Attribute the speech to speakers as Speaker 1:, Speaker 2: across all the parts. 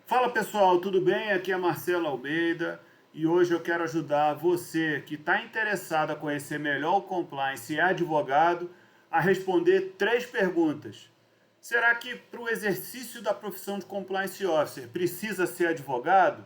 Speaker 1: Fala pessoal, tudo bem? Aqui é Marcelo Almeida e hoje eu quero ajudar você que está interessado a conhecer melhor o compliance e é advogado a responder 3 perguntas. Será que para o exercício da profissão de compliance officer precisa ser advogado?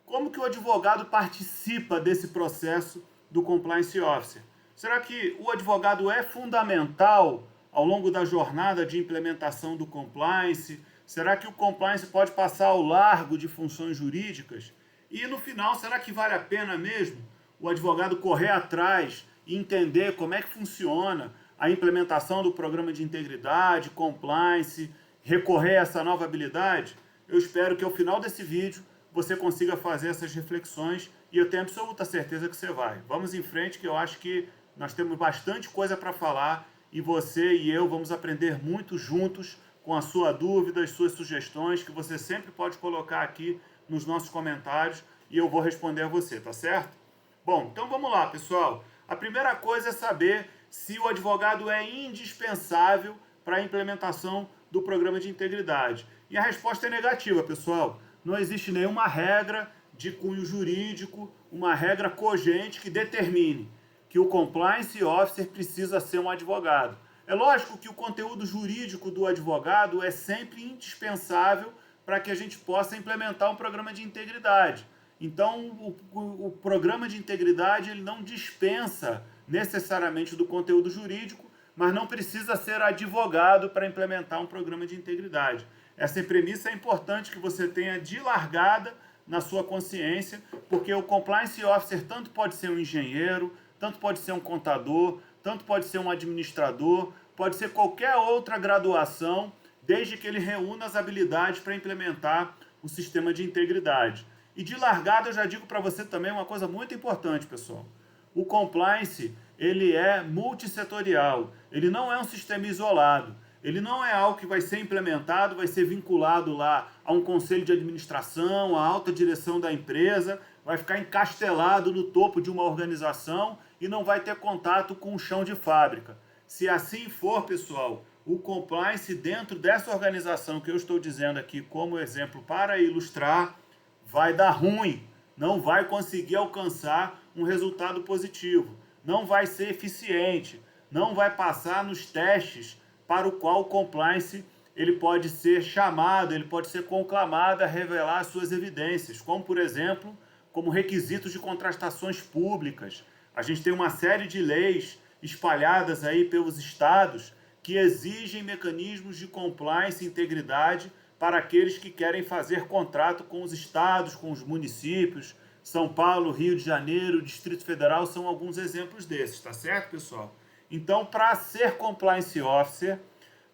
Speaker 1: Como que o advogado participa desse processo do compliance officer? Será que o advogado é fundamental ao longo da jornada de implementação do compliance? Será que o compliance pode passar ao largo de funções jurídicas? E no final, será que vale a pena mesmo o advogado correr atrás e entender como é que funciona a implementação do programa de integridade, compliance, recorrer a essa nova habilidade? Eu espero que ao final desse vídeo você consiga fazer essas reflexões e eu tenho absoluta certeza que você vai. Vamos em frente, que eu acho que nós temos bastante coisa para falar e você e eu vamos aprender muito juntos com a sua dúvida, as suas sugestões, que você sempre pode colocar aqui nos nossos comentários e eu vou responder a você, tá certo? Bom, então vamos lá, pessoal. A primeira coisa é saber se o advogado é indispensável para a implementação do programa de integridade. E a resposta é negativa, pessoal. Não existe nenhuma regra de cunho jurídico, uma regra cogente que determine que o compliance officer precisa ser um advogado. É lógico que o conteúdo jurídico do advogado é sempre indispensável para que a gente possa implementar um programa de integridade. Então, o programa de integridade ele não dispensa necessariamente do conteúdo jurídico, mas não precisa ser advogado para implementar um programa de integridade. Essa premissa é importante que você tenha de largada na sua consciência, porque o compliance officer tanto pode ser um engenheiro, tanto pode ser um contador, tanto pode ser um administrador, pode ser qualquer outra graduação, desde que ele reúna as habilidades para implementar o sistema de integridade. E de largada eu já digo para você também uma coisa muito importante, pessoal. O compliance, ele é multissetorial, ele não é um sistema isolado. Ele não é algo que vai ser implementado, vai ser vinculado lá a um conselho de administração, à alta direção da empresa, vai ficar encastelado no topo de uma organização e não vai ter contato com o chão de fábrica. Se assim for, pessoal, o compliance dentro dessa organização que eu estou dizendo aqui como exemplo para ilustrar, vai dar ruim, não vai conseguir alcançar um resultado positivo, não vai ser eficiente, não vai passar nos testes para o qual o compliance ele pode ser chamado, ele pode ser conclamado a revelar as suas evidências, como por exemplo, como requisitos de contratações públicas. A gente tem uma série de leis espalhadas aí pelos estados que exigem mecanismos de compliance e integridade para aqueles que querem fazer contrato com os estados, com os municípios. São Paulo, Rio de Janeiro, Distrito Federal são alguns exemplos desses, tá certo, pessoal? Então, para ser compliance officer,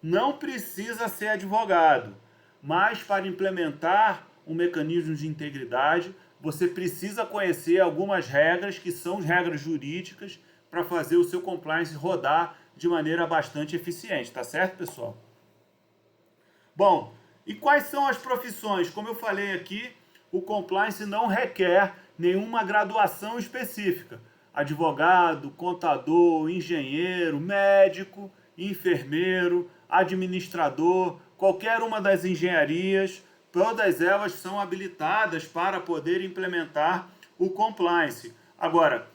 Speaker 1: não precisa ser advogado, mas para implementar um mecanismo de integridade, você precisa conhecer algumas regras que são regras jurídicas para fazer o seu compliance rodar de maneira bastante eficiente, tá certo, pessoal? Bom, e quais são as profissões? Como eu falei aqui, o compliance não requer nenhuma graduação específica. Advogado, contador, engenheiro, médico, enfermeiro, administrador, qualquer uma das engenharias, todas elas são habilitadas para poder implementar o compliance. Agora,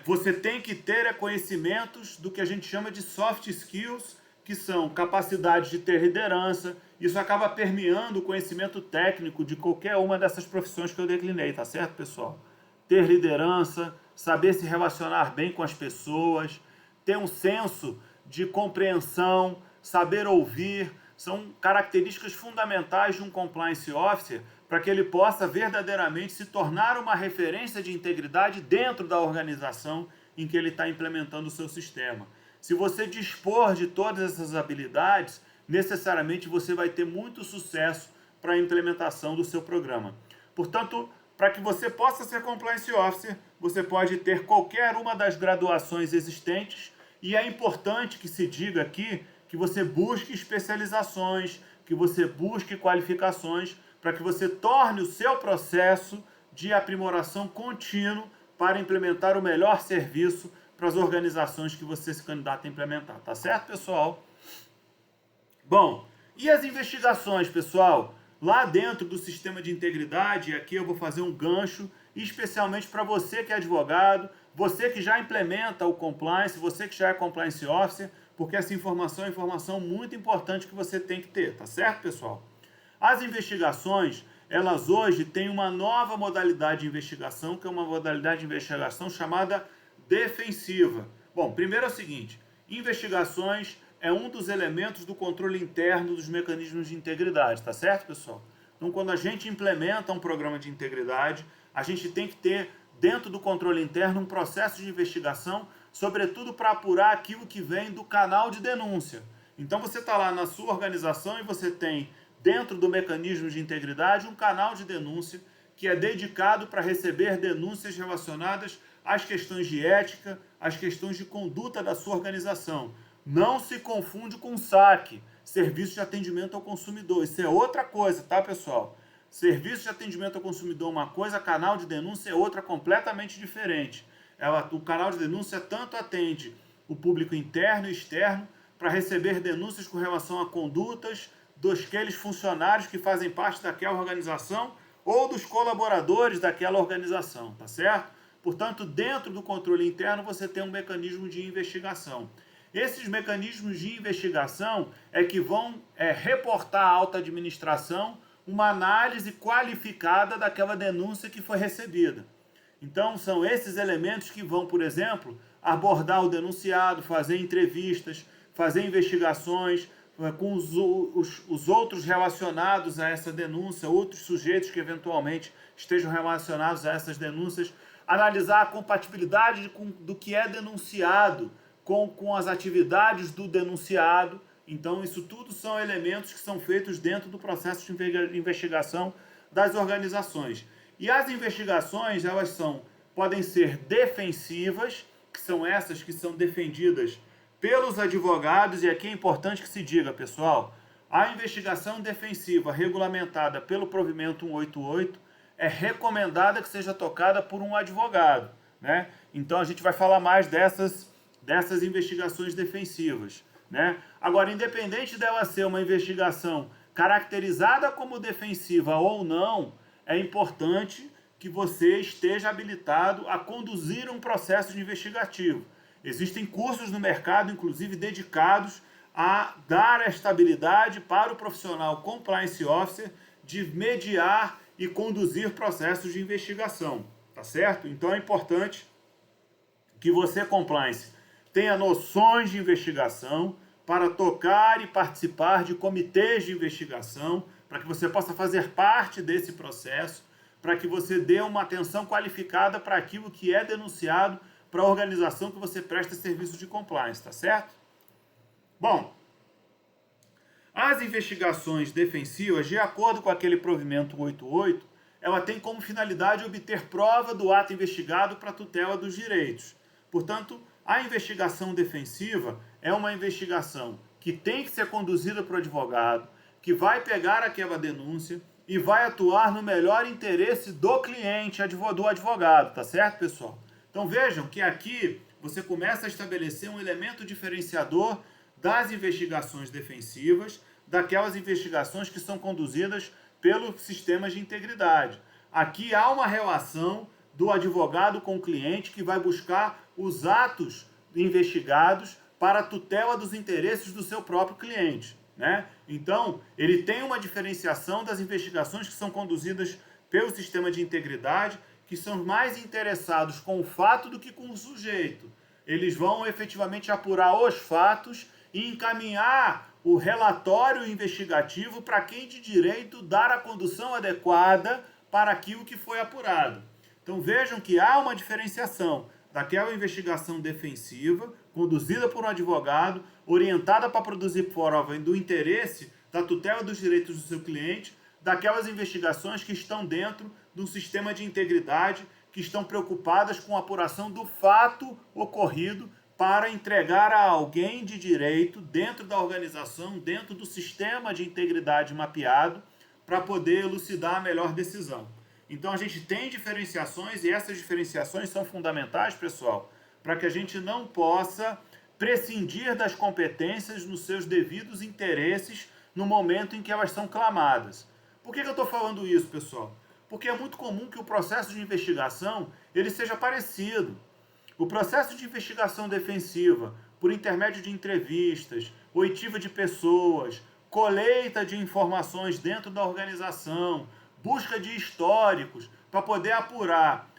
Speaker 1: você tem que ter conhecimentos do que a gente chama de soft skills, que são capacidades de ter liderança. Isso acaba permeando o conhecimento técnico de qualquer uma dessas profissões que eu declinei, tá certo, pessoal? Ter liderança, saber se relacionar bem com as pessoas, ter um senso de compreensão, saber ouvir, são características fundamentais de um compliance officer para que ele possa verdadeiramente se tornar uma referência de integridade dentro da organização em que ele está implementando o seu sistema. Se você dispor de todas essas habilidades, necessariamente você vai ter muito sucesso para a implementação do seu programa. Portanto, para que você possa ser compliance officer, você pode ter qualquer uma das graduações existentes e é importante que se diga aqui que você busque especializações, que você busque qualificações para que você torne o seu processo de aprimoração contínuo para implementar o melhor serviço para as organizações que você se candidata a implementar. Tá certo, pessoal? Bom, e as investigações, pessoal? lá dentro do sistema de integridade, e aqui eu vou fazer um gancho, especialmente para você que é advogado, você que já implementa o compliance, você que já é compliance officer, porque essa informação é informação muito importante que você tem que ter, tá certo, pessoal? As investigações, elas hoje têm uma nova modalidade de investigação, que é uma modalidade de investigação chamada defensiva. Bom, primeiro é o seguinte, investigações é um dos elementos do controle interno dos mecanismos de integridade, tá certo, pessoal? Então, quando a gente implementa um programa de integridade, a gente tem que ter, dentro do controle interno, um processo de investigação, sobretudo para apurar aquilo que vem do canal de denúncia. Então, você está lá na sua organização e você tem, dentro do mecanismo de integridade, um canal de denúncia que é dedicado para receber denúncias relacionadas às questões de ética, às questões de conduta da sua organização. Não se confunde com SAC, Serviço de Atendimento ao Consumidor. Isso é outra coisa, tá, pessoal? Serviço de Atendimento ao Consumidor é uma coisa, canal de denúncia é outra completamente diferente. O canal de denúncia tanto atende o público interno e externo para receber denúncias com relação a condutas daqueles funcionários que fazem parte daquela organização ou dos colaboradores daquela organização, tá certo? Portanto, dentro do controle interno você tem um mecanismo de investigação. Esses mecanismos de investigação é que vão reportar à alta administração uma análise qualificada daquela denúncia que foi recebida. Então, são esses elementos que vão, por exemplo, abordar o denunciado, fazer entrevistas, fazer investigações com os outros relacionados a essa denúncia, outros sujeitos que eventualmente estejam relacionados a essas denúncias, analisar a compatibilidade do que é denunciado com as atividades do denunciado. Então, isso tudo são elementos que são feitos dentro do processo de investigação das organizações. E as investigações, podem ser defensivas, que são essas que são defendidas pelos advogados, e aqui é importante que se diga, pessoal, a investigação defensiva regulamentada pelo provimento 188 é recomendada que seja tocada por um advogado, né? Então, a gente vai falar mais dessas investigações defensivas, né? Agora, independente dela ser uma investigação caracterizada como defensiva ou não, é importante que você esteja habilitado a conduzir um processo de investigativo. Existem cursos no mercado, inclusive, dedicados a dar estabilidade para o profissional compliance officer de mediar e conduzir processos de investigação, tá certo? Então é importante que você, compliance, tenha noções de investigação para tocar e participar de comitês de investigação, para que você possa fazer parte desse processo, para que você dê uma atenção qualificada para aquilo que é denunciado para a organização que você presta serviço de compliance, tá certo? Bom, as investigações defensivas, de acordo com aquele provimento 88, ela tem como finalidade obter prova do ato investigado para tutela dos direitos. Portanto, a investigação defensiva é uma investigação que tem que ser conduzida para o advogado, que vai pegar aquela denúncia e vai atuar no melhor interesse do cliente, do advogado, tá certo, pessoal? Então vejam que aqui você começa a estabelecer um elemento diferenciador das investigações defensivas, daquelas investigações que são conduzidas pelos sistemas de integridade. Aqui há uma relação do advogado com o cliente que vai buscar os atos investigados para a tutela dos interesses do seu próprio cliente, né? Então, ele tem uma diferenciação das investigações que são conduzidas pelo sistema de integridade, que são mais interessados com o fato do que com o sujeito. Eles vão efetivamente apurar os fatos e encaminhar o relatório investigativo para quem de direito dar a condução adequada para aquilo que foi apurado. Então vejam que há uma diferenciação daquela investigação defensiva, conduzida por um advogado, orientada para produzir prova do interesse da tutela dos direitos do seu cliente, daquelas investigações que estão dentro de um sistema de integridade, que estão preocupadas com a apuração do fato ocorrido para entregar a alguém de direito dentro da organização, dentro do sistema de integridade mapeado, para poder elucidar a melhor decisão. Então a gente tem diferenciações e essas diferenciações são fundamentais, pessoal, para que a gente não possa prescindir das competências nos seus devidos interesses no momento em que elas são clamadas. Por que eu estou falando isso, pessoal? Porque é muito comum que o processo de investigação ele seja parecido. O processo de investigação defensiva, por intermédio de entrevistas, oitiva de pessoas, colheita de informações dentro da organização, busca de históricos para poder apurar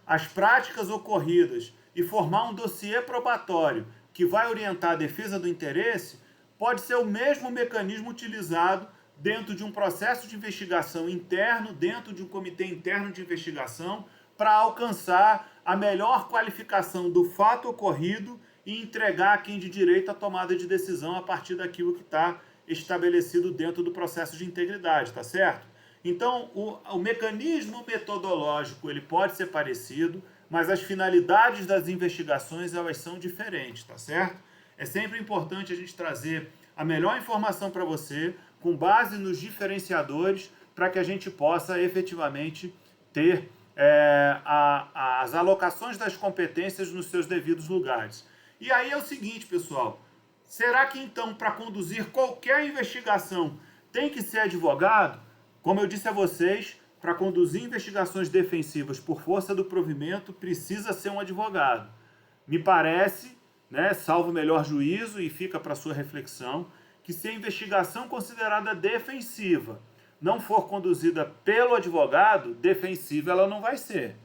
Speaker 1: as práticas ocorridas e formar um dossiê probatório que vai orientar a defesa do interesse, pode ser o mesmo mecanismo utilizado dentro de um processo de investigação interno, dentro de um comitê interno de investigação, para alcançar a melhor qualificação do fato ocorrido e entregar a quem de direito a tomada de decisão a partir daquilo que está estabelecido dentro do processo de integridade, tá certo? Então, o mecanismo metodológico ele pode ser parecido, mas as finalidades das investigações elas são diferentes, tá certo? É sempre importante a gente trazer a melhor informação para você, com base nos diferenciadores, para que a gente possa efetivamente ter as alocações das competências nos seus devidos lugares. E aí é o seguinte, pessoal, será que então para conduzir qualquer investigação tem que ser advogado? Como eu disse a vocês, para conduzir investigações defensivas por força do provimento, precisa ser um advogado. Me parece, né, salvo o melhor juízo, e fica para sua reflexão, que se a investigação considerada defensiva não for conduzida pelo advogado, defensiva ela não vai ser.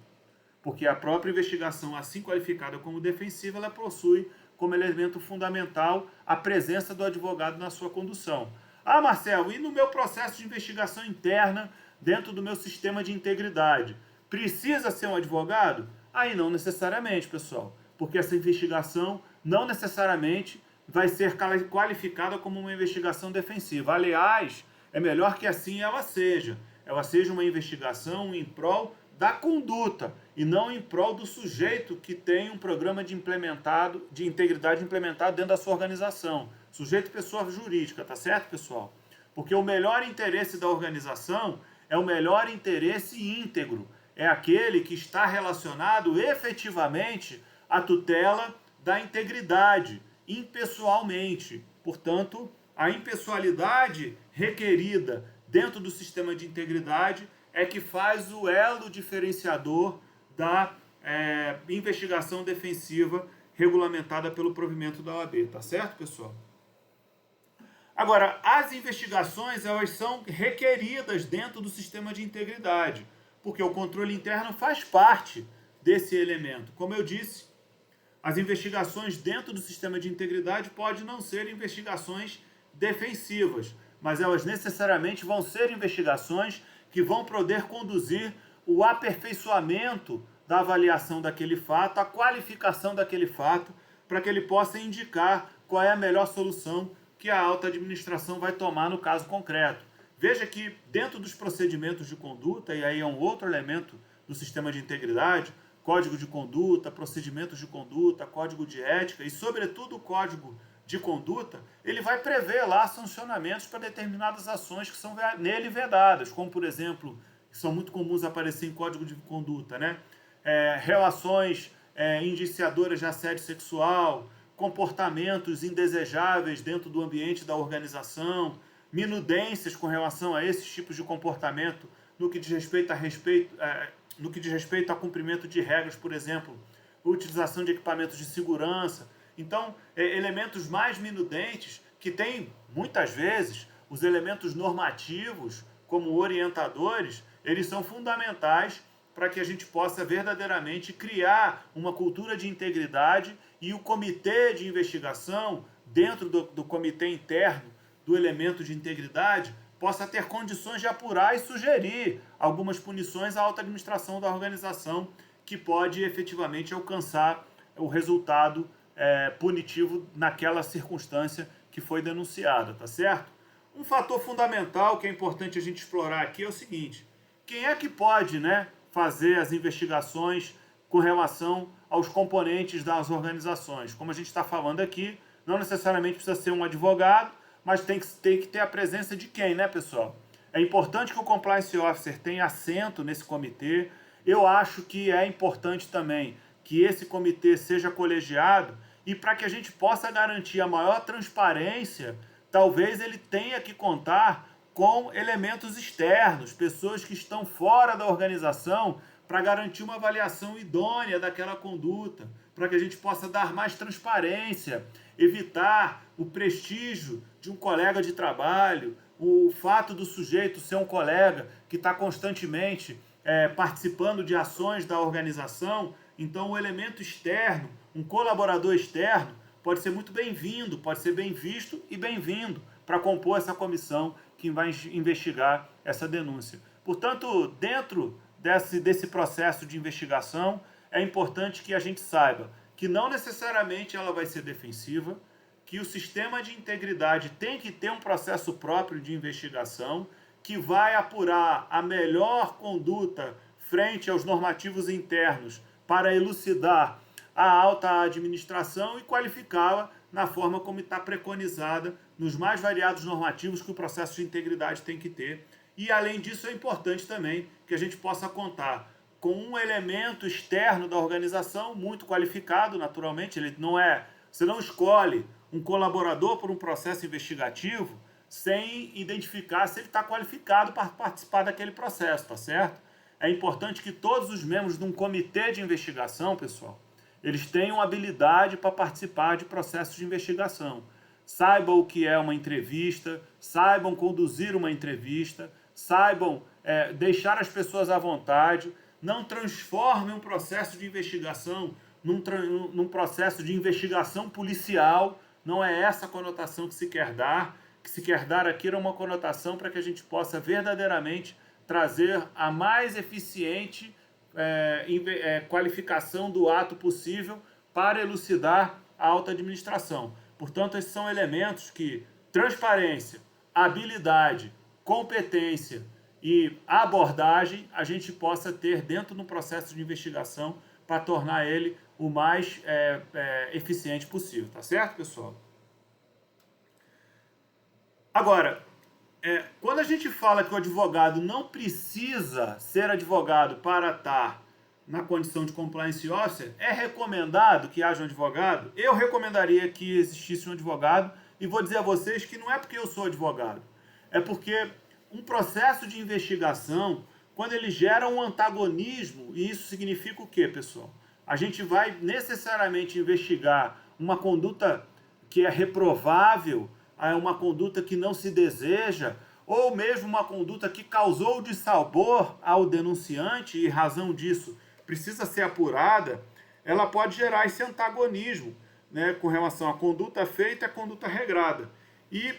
Speaker 1: Porque a própria investigação, assim qualificada como defensiva, ela possui como elemento fundamental a presença do advogado na sua condução. Ah, Marcelo, e no meu processo de investigação interna, dentro do meu sistema de integridade, precisa ser um advogado? Aí não necessariamente, pessoal, porque essa investigação não necessariamente vai ser qualificada como uma investigação defensiva. Aliás, é melhor que assim ela seja uma investigação em prol da conduta e não em prol do sujeito que tem um programa de integridade implementado dentro da sua organização. Sujeito pessoa jurídica, tá certo, pessoal? Porque o melhor interesse da organização é o melhor interesse íntegro. É aquele que está relacionado efetivamente à tutela da integridade, impessoalmente. Portanto, a impessoalidade requerida dentro do sistema de integridade é que faz o elo diferenciador da investigação defensiva regulamentada pelo provimento da OAB, tá certo, pessoal? Agora, as investigações elas são requeridas dentro do sistema de integridade, porque o controle interno faz parte desse elemento. Como eu disse, as investigações dentro do sistema de integridade podem não ser investigações defensivas, mas elas necessariamente vão ser investigações que vão poder conduzir o aperfeiçoamento da avaliação daquele fato, a qualificação daquele fato, para que ele possa indicar qual é a melhor solução que a alta administração vai tomar no caso concreto. Veja que dentro dos procedimentos de conduta, e aí é um outro elemento do sistema de integridade, código de conduta, procedimentos de conduta, código de ética e, sobretudo, o código de conduta, ele vai prever lá sancionamentos para determinadas ações que são nele vedadas, como, por exemplo, que são muito comuns aparecer em código de conduta, né? Relações indiciadoras de assédio sexual, comportamentos indesejáveis dentro do ambiente da organização, minudências com relação a esses tipos de comportamento no que diz respeito a cumprimento de regras, por exemplo, utilização de equipamentos de segurança. Então, elementos mais minudentes que têm, muitas vezes, os elementos normativos como orientadores, eles são fundamentais para que a gente possa verdadeiramente criar uma cultura de integridade e o comitê de investigação, dentro do comitê interno do elemento de integridade, possa ter condições de apurar e sugerir algumas punições à alta administração da organização que pode efetivamente alcançar o resultado punitivo naquela circunstância que foi denunciada, tá certo? Um fator fundamental que é importante a gente explorar aqui é o seguinte: quem é que pode, fazer as investigações com relação aos componentes das organizações? Como a gente está falando aqui, não necessariamente precisa ser um advogado, mas tem que ter a presença de quem, né, pessoal? É importante que o Compliance Officer tenha assento nesse comitê. Eu acho que é importante também que esse comitê seja colegiado, e para que a gente possa garantir a maior transparência, talvez ele tenha que contar com elementos externos, pessoas que estão fora da organização, para garantir uma avaliação idônea daquela conduta, para que a gente possa dar mais transparência, evitar o prestígio de um colega de trabalho, o fato do sujeito ser um colega que está constantemente participando de ações da organização. Então, o elemento externo, um colaborador externo, pode ser muito bem-vindo, pode ser bem visto e bem-vindo para compor essa comissão que vai investigar essa denúncia. Portanto, dentro desse processo de investigação, é importante que a gente saiba que não necessariamente ela vai ser defensiva, que o sistema de integridade tem que ter um processo próprio de investigação, que vai apurar a melhor conduta frente aos normativos internos para elucidar a alta administração e qualificá-la na forma como está preconizada nos mais variados normativos que o processo de integridade tem que ter. E, além disso, é importante também que a gente possa contar com um elemento externo da organização muito qualificado, naturalmente. Você não escolhe um colaborador por um processo investigativo sem identificar se ele está qualificado para participar daquele processo, tá certo? É importante que todos os membros de um comitê de investigação, pessoal, eles tenham habilidade para participar de processos de investigação. Saibam o que é uma entrevista, saibam conduzir uma entrevista, saibam deixar as pessoas à vontade, não transformem um processo de investigação num processo de investigação policial. Não é essa a conotação que se quer dar. O que se quer dar aqui é uma conotação para que a gente possa verdadeiramente trazer a mais eficiente qualificação do ato possível para elucidar a alta administração. Portanto, esses são elementos que transparência, habilidade, competência e abordagem a gente possa ter dentro do processo de investigação para tornar ele o mais eficiente possível. Tá certo, pessoal? Agora, quando a gente fala que o advogado não precisa ser advogado para estar na condição de compliance officer, é recomendado que haja um advogado? Eu recomendaria que existisse um advogado, e vou dizer a vocês que não é porque eu sou advogado, é porque um processo de investigação, quando ele gera um antagonismo, e isso significa o quê, pessoal? A gente vai necessariamente investigar uma conduta que é reprovável, uma conduta que não se deseja, ou mesmo uma conduta que causou dissabor ao denunciante e razão disso precisa ser apurada, ela pode gerar esse antagonismo, né, com relação à conduta feita e à conduta regrada. E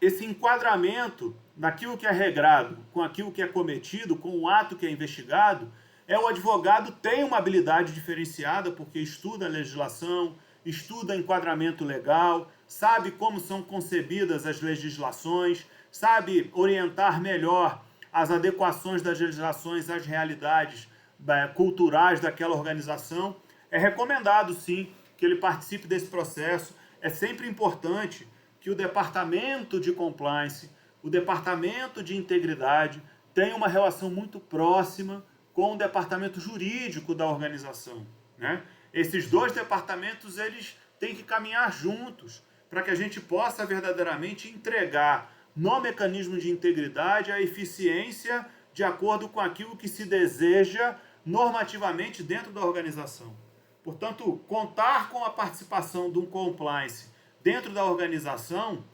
Speaker 1: esse enquadramento daquilo que é regrado com aquilo que é cometido, com o ato que é investigado, o advogado tem uma habilidade diferenciada porque estuda a legislação, estuda enquadramento legal, sabe como são concebidas as legislações, sabe orientar melhor as adequações das legislações às realidades culturais daquela organização. É recomendado, sim, que ele participe desse processo. É sempre importante que o departamento de compliance, o departamento de integridade, tenha uma relação muito próxima com o departamento jurídico da organização, né? Esses dois departamentos, eles têm que caminhar juntos para que a gente possa verdadeiramente entregar no mecanismo de integridade a eficiência de acordo com aquilo que se deseja normativamente dentro da organização. Portanto, contar com a participação de um compliance dentro da organização,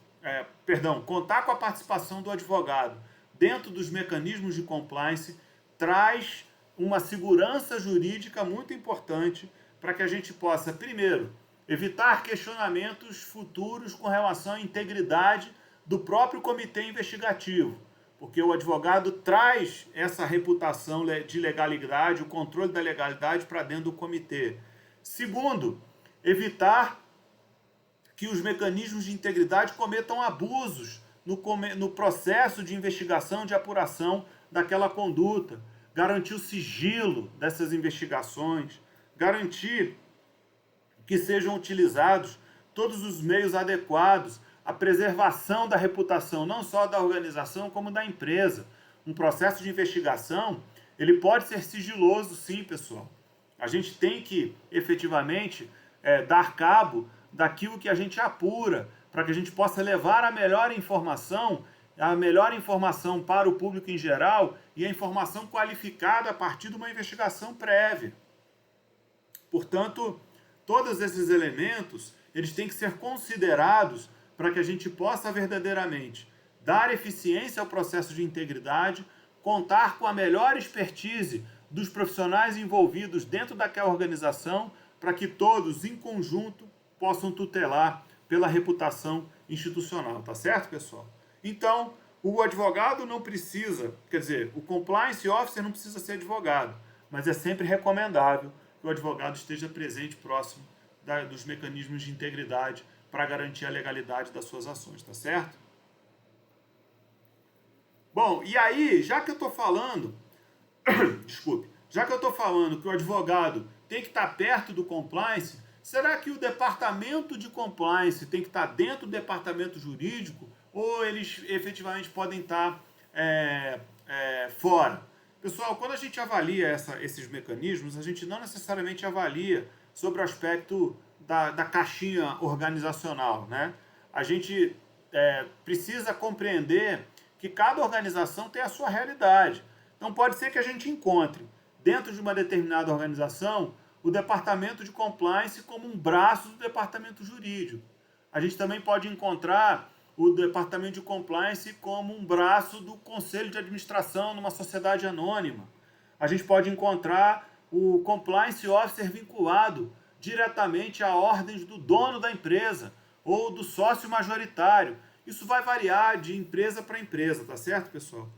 Speaker 1: contar com a participação do advogado dentro dos mecanismos de compliance traz uma segurança jurídica muito importante para que a gente possa, primeiro, evitar questionamentos futuros com relação à integridade do próprio comitê investigativo, porque o advogado traz essa reputação de legalidade, o controle da legalidade para dentro do comitê. Segundo, evitar que os mecanismos de integridade cometam abusos no processo de investigação, de apuração daquela conduta, garantir o sigilo dessas investigações, garantir que sejam utilizados todos os meios adequados à preservação da reputação, não só da organização, como da empresa. Um processo de investigação, ele pode ser sigiloso, sim, pessoal. A gente tem que, efetivamente, dar cabo daquilo que a gente apura, para que a gente possa levar a melhor informação para o público em geral e a informação qualificada a partir de uma investigação prévia. Portanto, todos esses elementos, eles têm que ser considerados para que a gente possa verdadeiramente dar eficiência ao processo de integridade, contar com a melhor expertise dos profissionais envolvidos dentro daquela organização, para que todos, em conjunto, possam tutelar pela reputação institucional, tá certo, pessoal? Então, o advogado não precisa, quer dizer, o compliance officer não precisa ser advogado, mas é sempre recomendável que o advogado esteja presente próximo dos mecanismos de integridade para garantir a legalidade das suas ações, tá certo? Bom, e aí, já que eu estou falando, já que eu estou falando que o advogado tem que estar perto do compliance, será que o departamento de compliance tem que estar dentro do departamento jurídico ou eles efetivamente podem estar fora? Pessoal, quando a gente avalia esses mecanismos, a gente não necessariamente avalia sobre o aspecto da caixinha organizacional, né? A gente precisa compreender que cada organização tem a sua realidade. Então pode ser que a gente encontre, dentro de uma determinada organização, o departamento de compliance como um braço do departamento jurídico. A gente também pode encontrar o departamento de compliance como um braço do conselho de administração numa sociedade anônima. A gente pode encontrar o compliance officer vinculado diretamente a ordens do dono da empresa ou do sócio majoritário. Isso vai variar de empresa para empresa, tá certo, pessoal?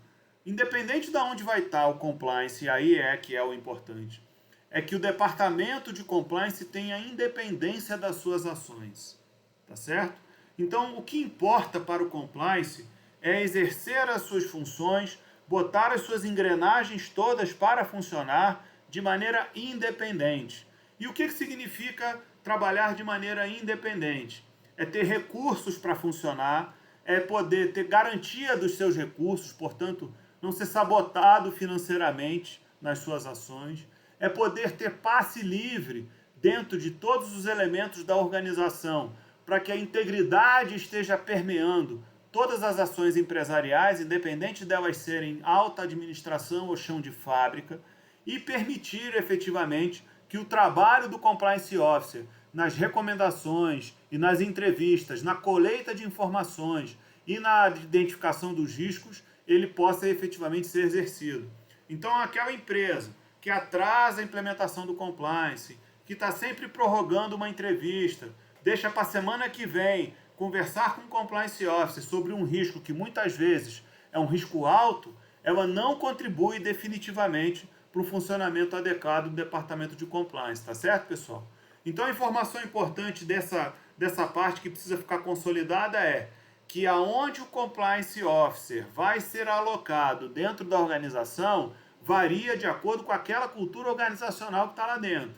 Speaker 1: Independente de onde vai estar o compliance, e aí que é o importante, é que o departamento de compliance tenha independência das suas ações, tá certo? Então, o que importa para o compliance é exercer as suas funções, botar as suas engrenagens todas para funcionar de maneira independente. E o que significa trabalhar de maneira independente? É ter recursos para funcionar, é poder ter garantia dos seus recursos, portanto, não ser sabotado financeiramente nas suas ações, é poder ter passe livre dentro de todos os elementos da organização, para que a integridade esteja permeando todas as ações empresariais, independente delas serem alta administração ou chão de fábrica, e permitir efetivamente que o trabalho do compliance officer nas recomendações e nas entrevistas, na colheita de informações e na identificação dos riscos, ele possa efetivamente ser exercido. Então, aquela empresa que atrasa a implementação do compliance, que está sempre prorrogando uma entrevista, deixa para a semana que vem conversar com o compliance officer sobre um risco que muitas vezes é um risco alto, ela não contribui definitivamente para o funcionamento adequado do departamento de compliance, tá certo, pessoal? Então, a informação importante dessa parte que precisa ficar consolidada é que aonde o compliance officer vai ser alocado dentro da organização varia de acordo com aquela cultura organizacional que está lá dentro.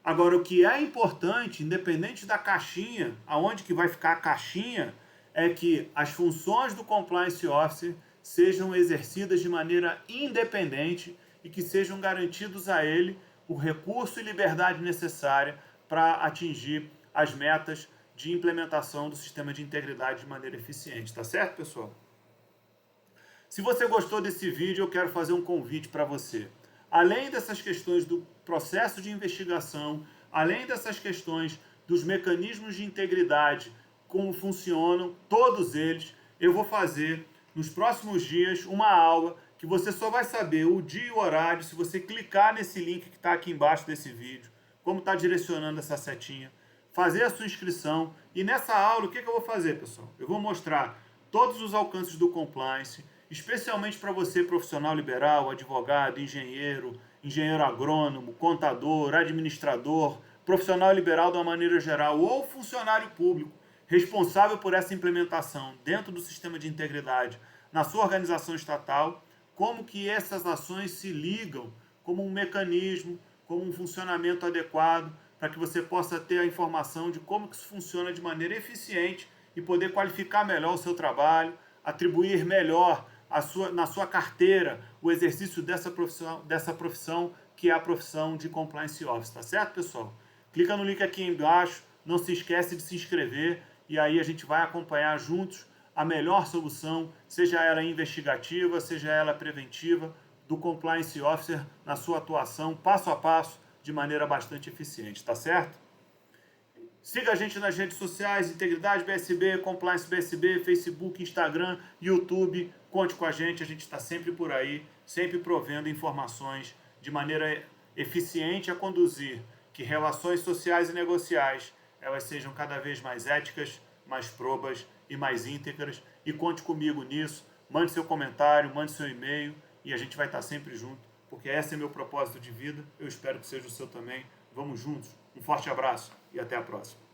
Speaker 1: Agora, o que é importante, independente da caixinha, aonde que vai ficar a caixinha, é que as funções do compliance officer sejam exercidas de maneira independente e que sejam garantidos a ele o recurso e liberdade necessária para atingir as metas de implementação do sistema de integridade de maneira eficiente. Tá certo, pessoal? Se você gostou desse vídeo, eu quero fazer um convite para você. Além dessas questões do processo de investigação, além dessas questões dos mecanismos de integridade, como funcionam, todos eles, eu vou fazer nos próximos dias uma aula que você só vai saber o dia e o horário se você clicar nesse link que está aqui embaixo desse vídeo, como está direcionando essa setinha, fazer a sua inscrição. E nessa aula, o que eu vou fazer, pessoal? Eu vou mostrar todos os alcances do compliance, especialmente para você, profissional liberal, advogado, engenheiro agrônomo, contador, administrador, profissional liberal de uma maneira geral ou funcionário público responsável por essa implementação dentro do sistema de integridade na sua organização estatal, como que essas ações se ligam como um mecanismo, como um funcionamento adequado, para que você possa ter a informação de como que isso funciona de maneira eficiente e poder qualificar melhor o seu trabalho, atribuir melhor na sua carteira o exercício dessa profissão que é a profissão de Compliance Officer, tá certo, pessoal? Clica no link aqui embaixo, não se esquece de se inscrever e aí a gente vai acompanhar juntos a melhor solução, seja ela investigativa, seja ela preventiva, do Compliance Officer na sua atuação passo a passo, de maneira bastante eficiente, tá certo? Siga a gente nas redes sociais, Integridade BSB, Compliance BSB, Facebook, Instagram, YouTube. Conte com a gente está sempre por aí, sempre provendo informações de maneira eficiente a conduzir que relações sociais e negociais elas sejam cada vez mais éticas, mais probas e mais íntegras. E conte comigo nisso. Mande seu comentário, mande seu e-mail e a gente vai estar sempre junto, porque esse é meu propósito de vida. Eu espero que seja o seu também. Vamos juntos. Um forte abraço e até a próxima.